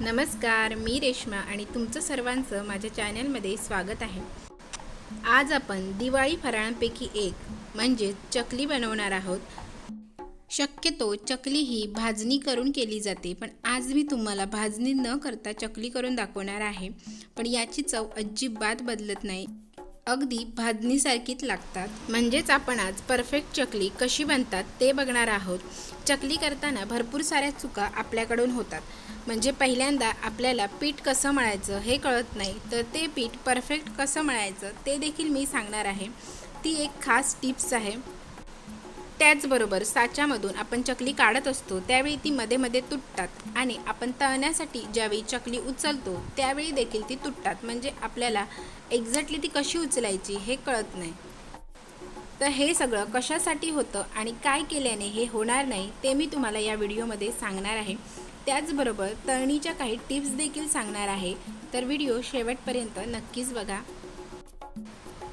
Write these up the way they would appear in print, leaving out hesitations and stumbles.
नमस्कार, मी रेश्मा आणि तुमचं सर्वांचं माझ्या चॅनलमध्ये स्वागत आहे। आज आपण दिवाळी फराळांपैकी एक म्हणजे चकली बनवणार आहोत। शक्यतो चकली ही भाजणी करून केली जाते, पण आज मी तुम्हाला भाजणी न करता चकली करून दाखवणार आहे। पण याची चव अजिबात बदलत नाही, अगदी भाजणीसारखीच लागतात। म्हणजेच आपण आज परफेक्ट चकली कशी बनतात ते बघणार आहोत। चकली करताना भरपूर साऱ्या चुका आपल्याकडून होतात, म्हणजे पहिल्यांदा आपल्याला पीठ कसं मळायचं हे कळत नाही, तर ते पीठ परफेक्ट कसं मळायचं ते देखील मी सांगणार आहे। ती एक खास टिप्स आहे। त्याचबरोबर साच्यामधून आपण चकली काढत असतो त्यावेळी ती मध्ये मध्ये तुटतात आणि आपण तळण्यासाठी ज्यावेळी चकली उचलतो त्यावेळी देखील ती तुटतात, म्हणजे आपल्याला एक्झॅक्टली ती कशी उचलायची हे कळत नाही। तर हे सगळं कशासाठी होतं आणि काय केल्याने हे होणार नाही ते मी तुम्हाला या व्हिडिओमध्ये सांगणार आहे। त्याचबरोबर तळणीच्या काही टिप्स देखील सांगणार आहे, तर व्हिडिओ शेवटपर्यंत नक्कीच बघा।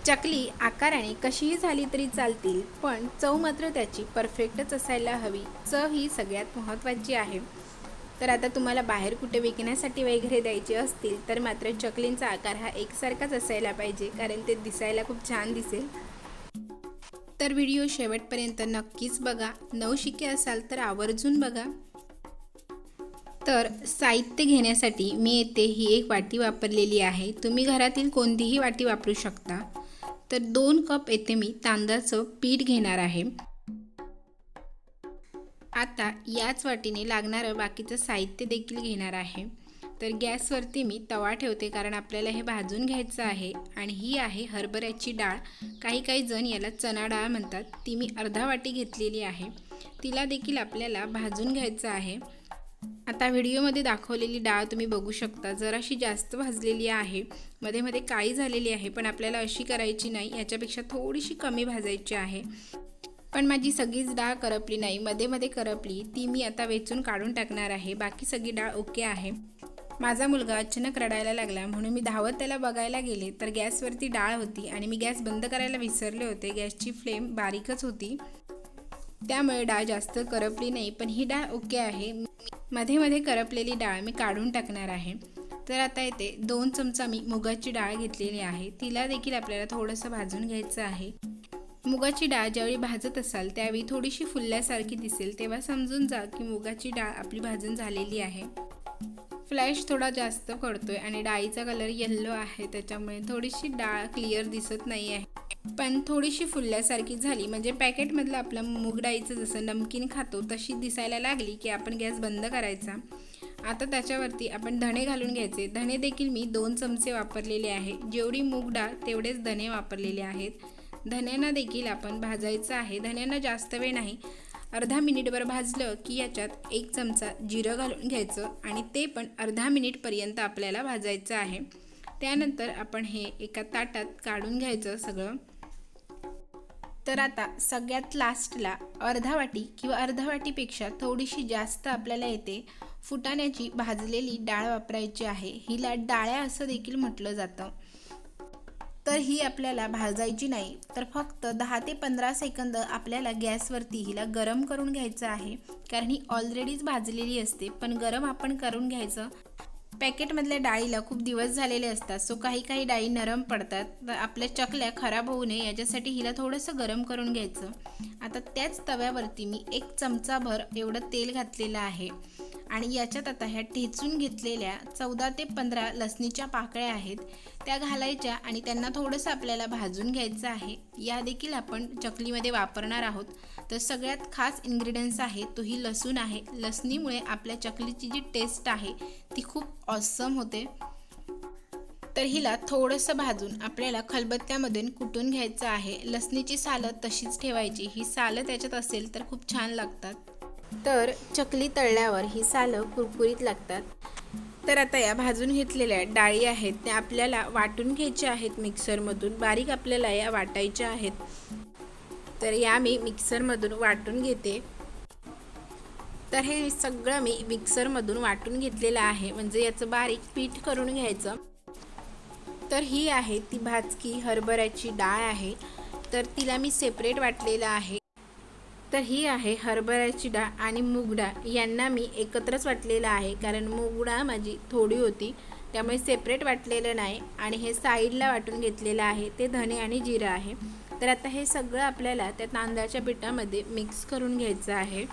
चकली आकाराने कशीही झाली तरी चालतील, पण चव मात्र त्याची परफेक्टच असायला हवी। चव ही सगळ्यात महत्त्वाची आहे। तर आता तुम्हाला बाहेर कुठे विकण्यासाठी वगैरे द्यायचे असतील तर मात्र चकलींचा आकार हा एकसारखाच असायला पाहिजे, कारण ते दिसायला खूप छान दिसेल। तर व्हिडिओ शेवटपर्यंत नक्कीच बघा। नवशिके असाल तर आवर्जून बघा। तर साहित्य घेण्यासाठी मी येथे ही एक वाटी वापरलेली आहे, तुम्ही घरातील कोणतीही वाटी वापरू शकता। तर 2 कप येथे मी तांदळाचं पीठ घेणार आहे। आता याच वाटीने लागणारं बाकीचं साहित्य देखील घेणार आहे। तर गॅसवरती मी तवा ठेवते, कारण आपल्याला हे भाजून घ्यायचं आहे। आणि ही आहे हरभऱ्याची डाळ, काही जण याला चणा डाळ म्हणतात, ती मी अर्धा वाटी घेतलेली आहे। तिला देखील आपल्याला भाजून घ्यायचं आहे। आता व्हिडिओमध्ये दाखवलेली डाळ तुम्ही बघू शकता, जराशी जास्त भाजलेली आहे, मध्ये मध्ये काळी झालेली आहे, पण आपल्याला अशी करायची नाही, याच्यापेक्षा थोडीशी कमी भाजायची आहे। पण माझी सगळीच डाळ करपली नाही, मध्ये मध्ये करपली, ती मी आता वेचून काढून टाकणार आहे। बाकी सगळी डाळ ओके आहे। माझा मुलगा अचानक रडायला लागला, म्हणून मी धावत त्याला बघायला गेले तर गॅसवरती डाळ होती आणि मी गॅस बंद करायला विसरले होते। गॅसची फ्लेम बारीकच होती, त्यामुळे डाळ जास्त करपली नाही, पण ही डाळ ओके आहे। मध्ये मध्ये करपलेली डाळ मी काढून टाकणार आहे। तर आता येथे 2 चमचा मी मुगाची डाळ घेतलेली आहे, तिला देखील आपल्याला थोडंसं भाजून घ्यायचं आहे। मुगाची डाळ ज्यावेळी भाजत असाल त्यावेळी थोडीशी फुलल्यासारखी दिसेल, तेव्हा समजून जा की मुगाची डाळ आपली भाजून झालेली आहे। फ्लॅश थोडा जास्त पडतोय आणि डाळीचा कलर येल्लो आहे, त्याच्यामुळे थोडीशी डाळ क्लिअर दिसत नाही आहे, पण थोडीशी फुलल्यासारखी झाली, म्हणजे पॅकेटमधलं आपलं मूग डाळीचं जसं नमकीन खातो तशी दिसायला लागली की आपण गॅस बंद करायचा। आता त्याच्यावरती आपण धणे घालून घ्यायचे। धणे देखील मी 2 चमचे वापरलेले आहे, जेवढी मूग डाळ तेवढेच धणे वापरलेले आहेत। धण्यांना देखील आपण भाजायचं आहे। धण्यांना जास्त वेळ नाही, अर्धा मिनिटभर भाजलं की याच्यात 1 चमचा जिरं घालून घ्यायचं आणि ते पण अर्धा मिनिटपर्यंत आपल्याला भाजायचं आहे। त्यानंतर आपण हे एका ताटात काढून घ्यायचं सगळं। तर आता सगळ्यात लास्टला अर्धा वाटी किंवा अर्धा वाटीपेक्षा थोडीशी जास्त आपल्याला येते फुटाण्याची भाजलेली डाळ वापरायची आहे। हिला डाळ्या असं देखील म्हटलं जातं। तर ही आपल्याला भाजायची नाही, तर फक्त 10 ते 15 सेकंद आपल्याला गॅसवरती हिला गरम करून घ्यायचं आहे, कारण ही ऑलरेडीच भाजलेली असते, पण गरम आपण करून घ्यायचं। पॅकेटमधल्या डाळीला खूप दिवस झालेले असतात, सो काही डाळी नरम पडतात, तर आपल्या चकल्या खराब होऊ नये याच्यासाठी हिला थोडंसं गरम करून घ्यायचं। आता त्याच तव्यावरती मी 1 चमचाभर एवढं तेल घातलेलं आहे आणि याच्यात आता ह्या ठेचून घेतलेल्या 14 ते 15 लसणीच्या पाकळ्या आहेत, त्या घालायच्या आणि त्यांना थोडंसं आपल्याला भाजून घ्यायचं आहे। या देखील आपण चकलीमध्ये वापरणार आहोत। तर सगळ्यात खास इन्ग्रेडियंट्स आहे तो ही लसूण आहे। लसणीमुळे आपल्या चकलीची जी टेस्ट आहे ती खूप ऑसम होते। तर हिला थोडंसं भाजून आपल्याला खलबत्त्यामधून कुटून घ्यायचं आहे। लसणीची सालं तशीच ठेवायची, ही सालं त्याच्यात असेल तर खूप छान लागतात। तर चकली तळल्यावर ही सालं कुरकुरीत लागतात। तर आता या भाजून घेतलेल्या डाळी आहेत त्या आपल्याला वाटून घ्यायच्या आहेत मिक्सरमधून, बारीक आपल्याला या वाटायच्या आहेत। तर या मी मिक्सरमधून वाटून घेते। तर हे सगळं मी मिक्सरमधून वाटून घेतलेलं आहे, म्हणजे याचं बारीक पीठ करून घ्यायचं। तर ही आहे ती भाजकी हरभऱ्याची डाळ आहे, तर तिला मी सेपरेट वाटलेलं आहे। तर ही आहे हरभऱ्याची डाळ आणि मूग डाळ यांना मी एकत्रच वाटलेलं आहे, कारण मूग डाळ माझी थोडी होती त्यामुळे सेपरेट वाटलेलं नाही. आणि हे साईडला वाटून घेतलेलं आहे ते धणे आणि जिरं आहे. तर आता हे सगळं आपल्याला त्या तांदळाच्या पिठामध्ये मिक्स करून घ्यायचं आहे.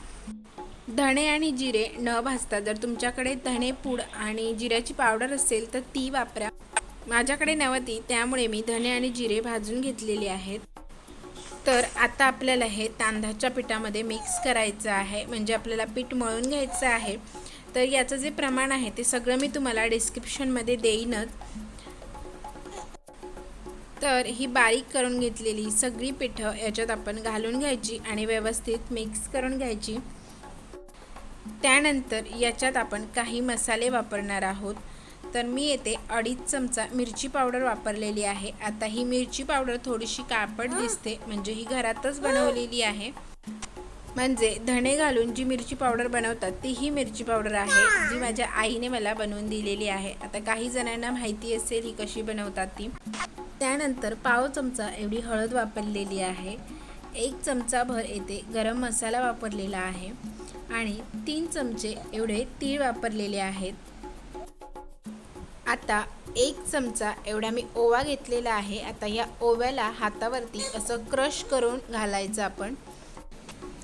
धणे आणि जिरे न भाजता जर तुमच्याकडे धणे पूड आणि जिऱ्याची पावडर असेल तर ती वापरा. माझ्याकडे नव्हती त्यामुळे मी धणे आणि जिरे भाजून घेतलेले आहेत. तर आता आपल्याला हे तांदळाच्या पिठामध्ये मिक्स करायचं आहे, म्हणजे आपल्याला पीठ मळून घ्यायचं आहे. तर याचं जे प्रमाण आहे ते सगळं मी तुम्हाला डिस्क्रिप्शनमध्ये देईनच. तर ही बारीक करून घेतलेली सगळी पिठं याच्यात आपण घालून घ्यायची आणि व्यवस्थित मिक्स करून घ्यायची. त्यानंतर याच्यात आपण काही मसाले वापरणार आहोत. तर मी येथे 2.5 चमचा मिरची पावडर वापरलेली आहे. आता ही मिरची पावडर थोडीशी काळपट दिसते, म्हणजे ही घरातच बनवलेली आहे. म्हणजे धणे घालून जी मिरची पावडर बनवतात ती ही मिरची पावडर आहे, जी माझ्या आईने मला बनवून दिलेली आहे. आता काही जणांना माहिती असेल ही कशी बनवतात ती. त्यानंतर पाव चमचा एवढी हळद वापरलेली आहे. 1 चमचाभर येथे गरम मसाला वापरलेला आहे आणि 3 चमचे एवढे तीळ वापरलेले आहेत. आता 1 चमचा एवढा मी ओवा घेतलेला आहे. आता या ओव्याला हातावरती असं क्रश करून घालायचं आपण.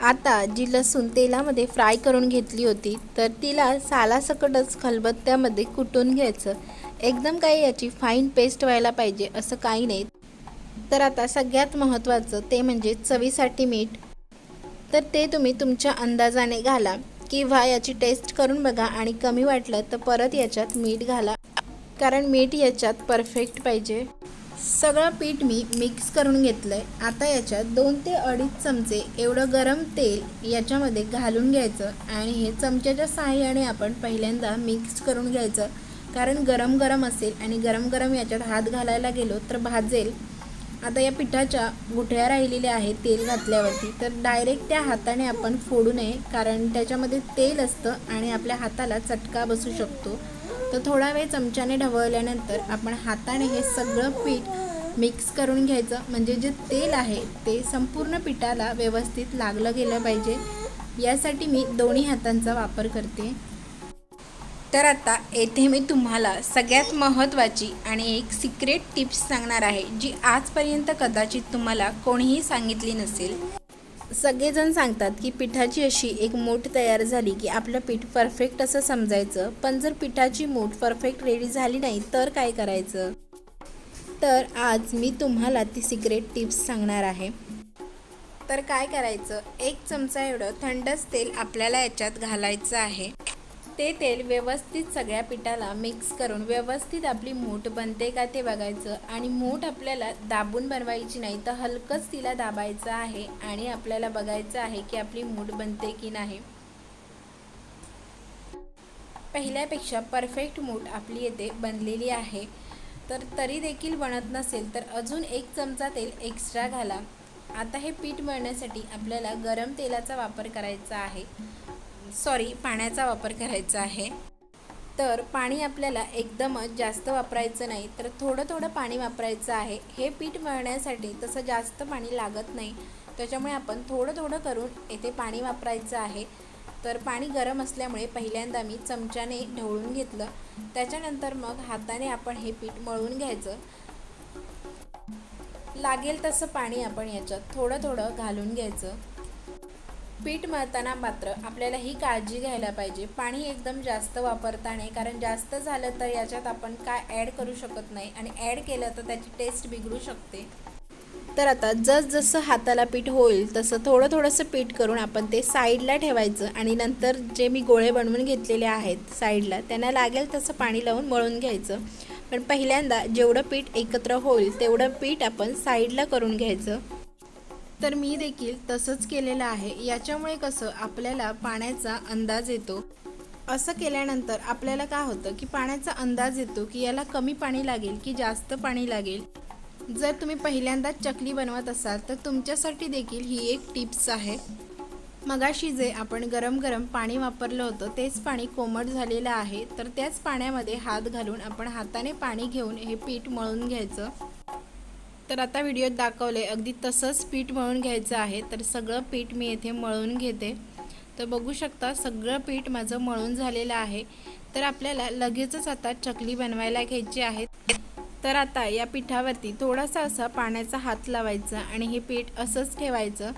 आता जी लसूण तेलामध्ये फ्राय करून घेतली होती तर तिला सालासकटच खलबत्त्यामध्ये कुटून घ्यायचं. एकदम काही याची फाईन पेस्ट व्हायला पाहिजे असं काही नाही. तर आता सगळ्यात महत्त्वाचं ते म्हणजे चवीसाठी मीठ. तर ते तुम्ही तुमच्या अंदाजाने घाला किंवा याची टेस्ट करून बघा आणि कमी वाटलं तर परत याच्यात मीठ घाला, कारण मीठ याच्यात परफेक्ट पाहिजे. सगळं पीठ मी मिक्स करून घेतलं आहे. आता याच्यात 2 ते 2.5 चमचे एवढं गरम तेल याच्यामध्ये घालून घ्यायचं आणि हे चमच्याच्या साहाय्याने आपण पहिल्यांदा मिक्स करून घ्यायचं, कारण गरम गरम असेल आणि गरम गरम याच्यात हात घालायला गेलो तर भाजेल. आता या पिठाच्या गुठळ्या राहिलेल्या आहेत तेल घातल्यावरती, तर डायरेक्ट त्या हाताने आपण फोडू नये, कारण त्याच्यामध्ये तेल असतं आणि आपल्या हाताला चटका बसू शकतो. तर थोडा वेळ चमच्याने ढवळल्यानंतर आपण हाताने हे सगळं पीठ मिक्स करून घ्यायचं, म्हणजे जे तेल आहे ते संपूर्ण पिठाला व्यवस्थित लागलं गेलं पाहिजे. यासाठी मी दोन्ही हातांचा वापर करते. तर आता येथे मी तुम्हाला सगळ्यात महत्त्वाची आणि एक सिक्रेट टिप्स सांगणार आहे, जी आजपर्यंत कदाचित तुम्हाला कोणीही सांगितली नसेल. सगळेजण सांगतात की पिठाची अशी एक मूठ तयार झाली की आपलं पीठ परफेक्ट असं समजायचं, पण जर पिठाची मूठ परफेक्ट रेडी झाली नाही तर काय करायचं. तर आज मी तुम्हाला ती सिक्रेट टिप्स सांगणार आहे. तर काय करायचं, 1 चमचा एवढं थंडच तेल आपल्याला याच्यात घालायचं आहे. ते तेल व्यवस्थित सगळ्या पिठाला मिक्स करून व्यवस्थित आपली मूठ बनते का ते बघायचं. आणि मूठ आपल्याला दाबून बनवायची नाही, तर हलकंच तिला दाबायचं आहे आणि आपल्याला बघायचं आहे की आपली मूठ बनते की नाही. पहिल्यापेक्षा परफेक्ट मूठ आपली येथे बनलेली आहे. तर तरी देखील बनत नसेल तर अजून 1 चमचा तेल एक्स्ट्रा घाला. आता हे पीठ मळण्यासाठी आपल्याला गरम तेलाचा वापर करायचा आहे, पाण्याचा वापर करायचा आहे. तर पाणी आपल्याला एकदमच जास्त वापरायचं नाही, तर थोडं थोडं पाणी वापरायचं आहे. हे पीठ मळण्यासाठी तसं जास्त पाणी लागत नाही, त्याच्यामुळे आपण थोडं थोडं करून येथे पाणी वापरायचं आहे. तर पाणी गरम असल्यामुळे पहिल्यांदा मी चमच्याने ढवळून घेतलं, त्याच्यानंतर मग हाताने आपण हे पीठ मळून घ्यायचं. लागेल तसं पाणी आपण याच्यात थोडं थोडं घालून घ्यायचं. पीठ मळताना मात्र आपल्याला ही काळजी घ्यायला पाहिजे, पाणी एकदम जास्त वापरता नाही, कारण जास्त झालं तर याच्यात आपण काय ॲड करू शकत नाही आणि ॲड केलं तर त्याची टेस्ट बिघडू शकते. तर आता जसं हाताला पीठ होईल तसं थोडंसं पीठ करून आपण ते साईडला ठेवायचं आणि नंतर जे मी गोळे बनवून घेतलेले आहेत साईडला त्यांना लागेल तसं पाणी लावून मळून घ्यायचं. पण पहिल्यांदा जेवढं पीठ एकत्र होईल तेवढं पीठ आपण साईडला करून घ्यायचं. तर मी देखील तसंच केलेलं आहे. याच्यामुळे कसं आपल्याला पाण्याचा अंदाज येतो. असं केल्यानंतर आपल्याला काय होतं की पाण्याचा अंदाज येतो की याला कमी पाणी लागेल की जास्त पाणी लागेल. जर तुम्ही पहिल्यांदाच चकली बनवत असाल तर तुमच्यासाठी देखील ही एक टिप्स आहे. मगाशी जे आपण गरम पाणी वापरलं होतं तेच पाणी कोमट झालेलं आहे, तर त्याच पाण्यामध्ये हात घालून आपण हाताने पाणी घेऊन हे पीठ मळून घ्यायचं. तर आता व्हिडिओत दाखवले अगदी तसंच पीठ मळून घ्यायचं आहे. तर सगळं पीठ मी येथे मळून घेते. तर बघू शकता सगळं पीठ माझं मळून झालेलं आहे. तर आपल्याला लगेचच आता चकली बनवायला घ्यायची आहे. तर आता या पिठावरती थोडासा असा पाण्याचा हात लावायचा आणि हे पीठ असंच ठेवायचं.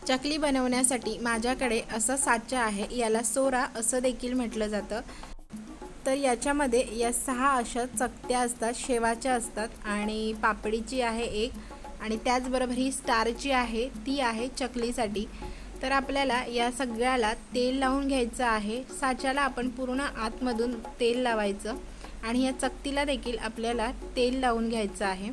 चकली बनवण्यासाठी माझ्याकडे असा साचा आहे, याला सोरा असं देखील म्हटलं जातं. तर याच्यामध्ये या 6 अशा चकत्या असतात, शेवाच्या असतात आणि पापडीची आहे एक, आणि त्याचबरोबर ही स्टारची आहे, ती आहे चकलीसाठी. तर आपल्याला या सगळ्याला तेल लावून घ्यायचं आहे. साच्याला आपण पूर्ण आतमधून तेल लावायचं आणि या चकतीला देखील आपल्याला तेल लावून घ्यायचं आहे.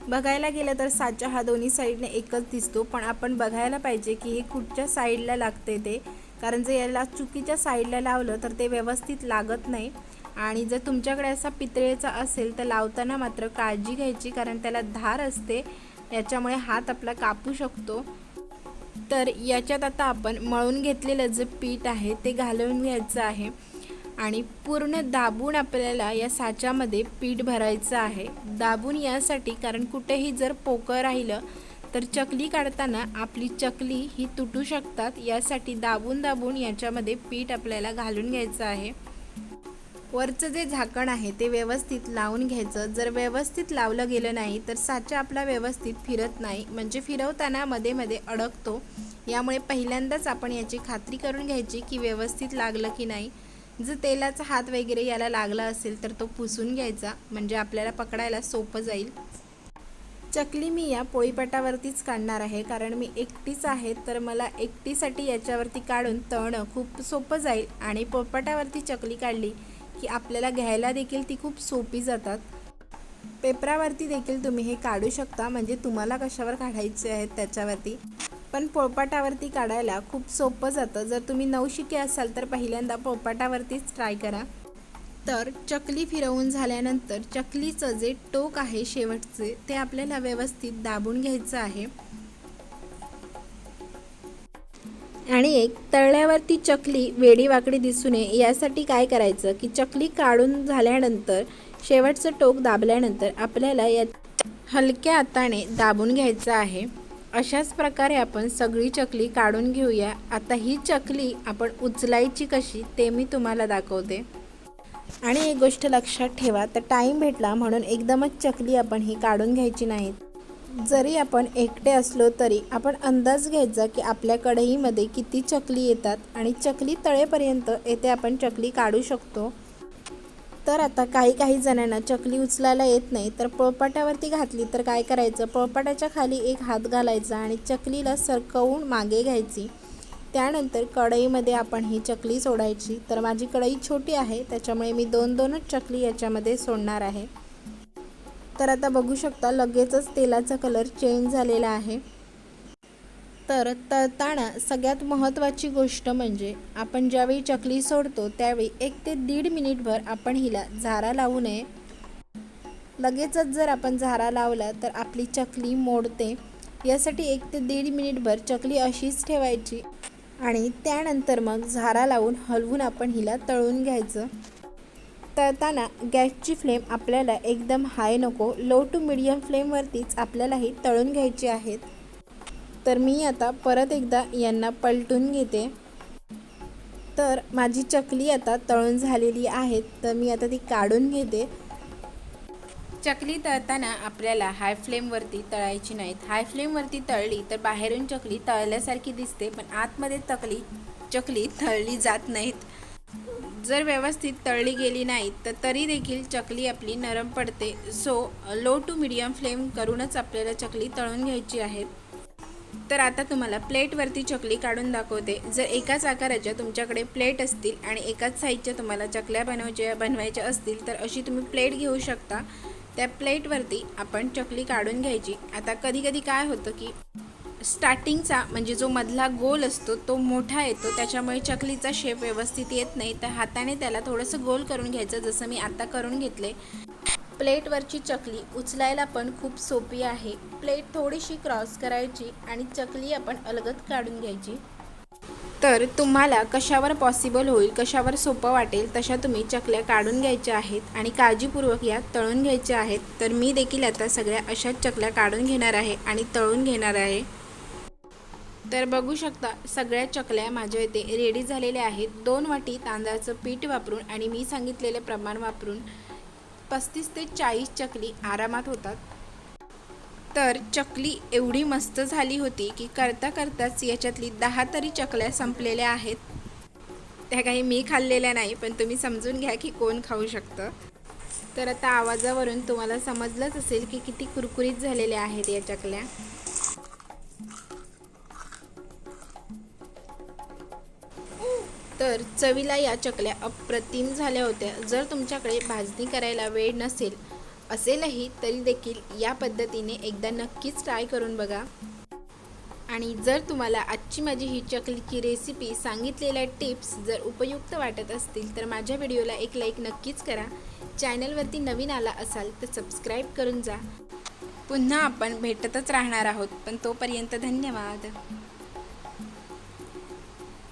बघायला गेलं तर साचा हा दोन्ही साईडने एकच दिसतो, पण आपण बघायला पाहिजे की हे कुठच्या साईडला लागते ते, कारण जर याला चुकीच्या साईडला लावलं तर ते व्यवस्थित लागत नाही. आणि जर तुमच्याकडे असा पितळेचा असेल तर लावताना मात्र काळजी घ्यायची, कारण त्याला धार असते, याच्यामुळे हात आपला कापू शकतो. तर याच्यात आता आपण मळून घेतलेलं जे पीठ आहे ते घालून घ्यायचं आहे आणि पूर्ण दाबून आपल्याला या साच्यामध्ये पीठ भरायचं आहे. दाबून यासाठी, कारण कुठेही जर पोकळ राहिलं तर चकली काढताना आपली चकली ही तुटू शकतात. यासाठी दाबून दाबून याच्यामध्ये पीठ आपल्याला घालून घ्यायचं आहे. वरचं जे झाकण आहे ते व्यवस्थित लावून घ्यायचं. जर व्यवस्थित लावलं गेलं नाही तर साचा आपला व्यवस्थित फिरत नाही, म्हणजे फिरवताना मध्ये मध्ये अडकतो. यामुळे पहिल्यांदाच आपण याची खात्री करून घ्यायची की व्यवस्थित लागलं की नाही. जर तेलाचा हात वगैरे याला लागला असेल तर तो पुसून घ्यायचा, म्हणजे आपल्याला पकडायला सोपं जाईल. चकली मी या पोळीपाटावरतीच काढणार आहे, कारण मी एकटीच आहे, तर मला एकटीसाठी याच्यावरती काढून तळणं खूप सोपं जाईल. आणि पोळपाटावरती चकली काढली की आपल्याला घ्यायला देखील ती खूप सोपी जातात. पेपरावरती देखील तुम्ही हे काढू शकता, म्हणजे तुम्हाला कशावर काढायचे आहेत त्याच्यावरती, पण पोळपाटावरती काढायला खूप सोपं जातं. जर तुम्ही नवशिके असाल तर पहिल्यांदा पोळपाटावरतीच ट्राय करा. तर चकली फिरवून झाल्यानंतर चकलीचं जे टोक आहे शेवटचे ते आपल्याला व्यवस्थित दाबून घ्यायचं आहे. आणि एक तळल्यावरती चकली वेडीवाकडी दिसू नये यासाठी काय करायचं की चकली काढून झाल्यानंतर शेवटचं टोक दाबल्यानंतर आपल्याला या हलक्या हाताने दाबून घ्यायचं आहे. अशाच प्रकारे आपण सगळी चकली काढून घेऊया. आता ही चकली आपण उचलायची कशी ते मी तुम्हाला दाखवते. आणि एक गोष्ट लक्षात ठेवा, तर टाईम भेटला म्हणून एकदमच चकली आपण ही काढून घ्यायची नाही. जरी आपण एकटे असलो तरी आपण अंदाज घ्यायचा की आपल्या कढईमध्ये किती चकली येतात आणि चकली तळेपर्यंत येथे आपण चकली काढू शकतो. तर आता काही जणांना चकली उचलायला येत नाही, तर पोळपाटावरती घातली तर काय करायचं, पोळपाटाच्या खाली एक हात घालायचा आणि चकलीला सरकवून मागे घ्यायची. त्यानंतर कढईमध्ये आपण ही चकली सोडायची. तर माझी कढई छोटी आहे त्याच्यामुळे मी 2-2च चकली याच्यामध्ये सोडणार आहे. तर आता बघू शकता लगेचच तेलाचा कलर चेंज झालेला आहे. तर तळताना सगळ्यात महत्त्वाची गोष्ट म्हणजे आपण ज्यावेळी चकली सोडतो त्यावेळी 1 ते 1.5 मिनिटभर आपण हिला झारा लावू नये. लगेचच जर आपण झारा लावला तर आपली चकली मोडते. यासाठी 1 ते 1.5 मिनिटभर चकली अशीच ठेवायची आणि त्यानंतर मग झारा लावून हलवून आपण हिला तळून घ्यायचं. तळताना गॅसची फ्लेम आपल्याला एकदम हाय नको, लो टू मीडियम फ्लेमवरतीच आपल्याला ही तळून घ्यायची आहेत. तर मी आता परत एकदा यांना पलटून घेते. तर माझी चकली आता तळून झालेली आहे, तर मी आता ती काढून घेते. चकली तळताना आपल्याला हाय फ्लेमवरती तळायची नाहीत. हाय फ्लेमवरती तळली तर बाहेरून चकली तळल्यासारखी दिसते, पण आतमध्ये चकली तळली जात नाहीत. जर व्यवस्थित तळली गेली नाही तर तरी देखील चकली आपली नरम पडते. So low to medium flame करूनच आपल्याला चकली तळून घ्यायची आहे. तर आता तुम्हाला प्लेटवरती चकली काढून दाखवते. जर एकाच आकाराच्या तुमच्याकडे प्लेट असतील आणि एकाच साईजच्या तुम्हाला चकल्या बनवायच्या असतील तर अशी तुम्ही प्लेट घेऊ शकता. त्या प्लेटवरती आपण चकली काढून घ्यायची. आता कधी काय होतं की स्टार्टिंगचा म्हणजे जो मधला गोल असतो तो मोठा येतो, त्याच्यामुळे चकलीचा शेप व्यवस्थित येत नाही. तर हाताने त्याला थोडंसं गोल करून घ्यायचं, जसं मी आता करून घेतले. प्लेटवरची चकली उचलायला पण खूप सोपी आहे. प्लेट थोडीशी क्रॉस करायची आणि चकली आपण अलगद काढून घ्यायची. तर तुम्हाला कशावर पॉसिबल होईल, कशावर सोपं वाटेल तशा तुम्ही चकल्या काढून घ्यायच्या आहेत आणि काळजीपूर्वक या तळून घ्यायच्या आहेत। तर मी देखील आता सगळ्या अशाच चकल्या काढून घेणार आहे आणि तळून घेणार आहे। तर बघू शकता सगळ्या चकल्या माझ्या इथे रेडी झालेल्या आहेत। 2 वाटी तांदळाचं पीठ वापरून आणि मी सांगितलेले प्रमाण वापरून 35 ते 40 चकली आरामात होतात। तर चकली एवढी मस्त झाली होती की करता करताच याच्यातली 10 तरी चकल्या संपलेल्या आहेत। त्या काही मी खाल्लेल्या नाही, पण तुम्ही समजून घ्या की कोण खाऊ शकतं। तर आता आवाजावरून तुम्हाला समजलंच असेल की किती कुरकुरीत झालेल्या आहेत या चकल्या। तर चवीला या चकल्या अप्रतिम झाल्या होत्या। जर तुमच्याकडे भाजणी करायला वेळ असेलही तरी देखील या पद्धतीने एकदा नक्कीच ट्राय करून बघा। आणि जर तुम्हाला आजची माझी ही चकलीची रेसिपी सांगितलेल्या टिप्स जर उपयुक्त वाटत असतील तर माझ्या व्हिडिओला एक लाईक नक्कीच करा। चॅनलवरती नवीन आला असाल तर सबस्क्राईब करून जा। पुन्हा आपण भेटतच राहणार आहोत, पण तोपर्यंत धन्यवाद।